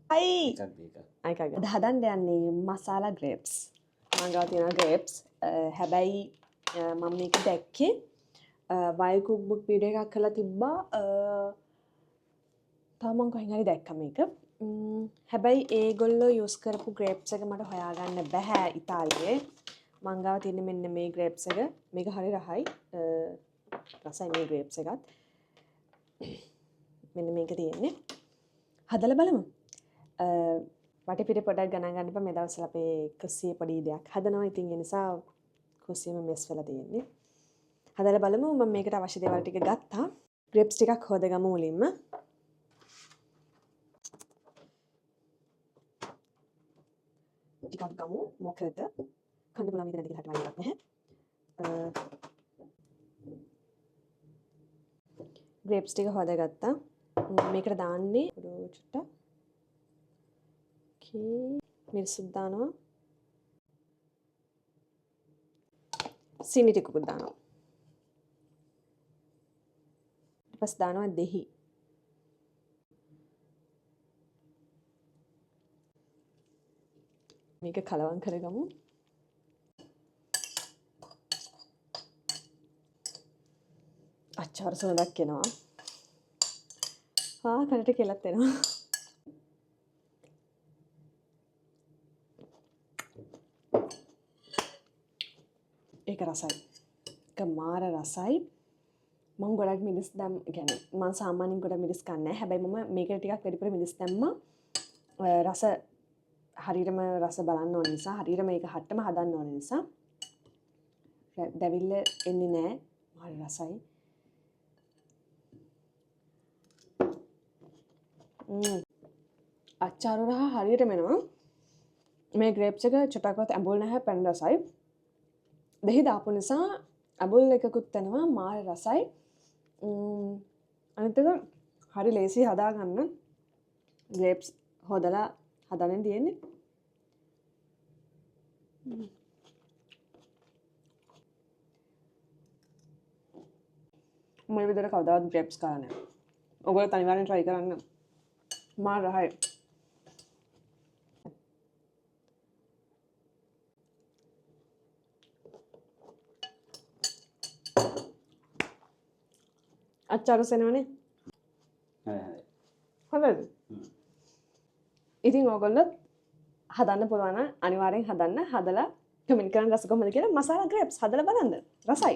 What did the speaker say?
අද හදන්න යන්නේ මසාලා grapes. මම ගාව තියෙනවා grapes. හැබැයි මම මේක දැක්කේ wild cookbook video එකක් කරලා තිබ්බා. තව මම කොහෙන් හරි දැක්කා මේක. හැබැයි ඒගොල්ලෝ use කරපු grapes එක මට හොයාගන්න බෑ ඉතාලියේ. මම ගාව තියෙන්නේ මෙන්න මේ grapes එක. මේක හරි රහයි. රසයි මේ grapes එකත්. මෙන්න මේක තියෙන්නේ. හදලා බලමු. වටපිට පොඩක් ගණන් ගන්න එපා. මේ දවස්වල අපේ කුස්සියේ පොඩි දෙයක් හදනවා. ඉතින් ඒ නිසා කුස්සියම මෙස් වෙලා තියෙන්නේ. හදලා බලමු. මම මේකට අවශ්‍ය දේවල් ටික ගත්තා. grapes ටිකක් හොදගමු මුලින්ම. ටිකක් ගමු. මොකද කන්න පුළුවන් විදිහට නැති කියලා හටවන්නේවත් නැහැ. grapes ටික හොදගත්තා. මේකට දාන්නේ චුට්ටක් මිරිසුත් දානවා. සීනි ටිකකුත් දානවා. ඊට පස්සේ දානවා දෙහි. මේක කලවම් කරගමු. අච්චාර සුවඳක් එනවා. කනට කෙලත් එනවා. ඒක රසයි. ඒක මාර රසයි. මම ගොඩක් මිරිස් දැම් කියන්නේ මම සාමාන්‍යයෙන් ගොඩක් මිරිස් කන්නේ නැහැ. හැබැයි මම මේකට ටිකක් වැඩිපුර මිරිස් දැම්මා. රස හරියටම රස බලන්න ඕන නිසා, හරියට මේක හට්ටම හදන්න ඕන නිසා දැවිල්ල එන්නේ නැහැ. මාර රසයි. අච්චාරු රහ හරියටම එනවා. මේ grapes එක චුට්ටක්වත් ඇඹුල් නැහැ, පැණි රසයි. දෙහි දාපු නිසා ඇඹුල් එකකුත් එනවා, මාර රසයි. අනිත් එක හරි ලේසි හදාගන්න. grapes හොදලා හදන්න තියෙන්නේ. මම මේ විදිහට කවදාවත් grapes කරන්නේ නැහැ. ඔයගොල්ලෝ අනිවාර්යෙන් try කරන්න. මාර රහයි. අච්චාරු සෙනවනේ. හොඳයි. ඉතින් ඔයගොල්ලෝ හදන්න පුළුවන් නම් අනිවාර්යෙන් හදන්න. හදලා කමෙන්ට් කරන්න රස කොහොමද කියලා. මසාලා grapes හදලා බලන්න. රසයි.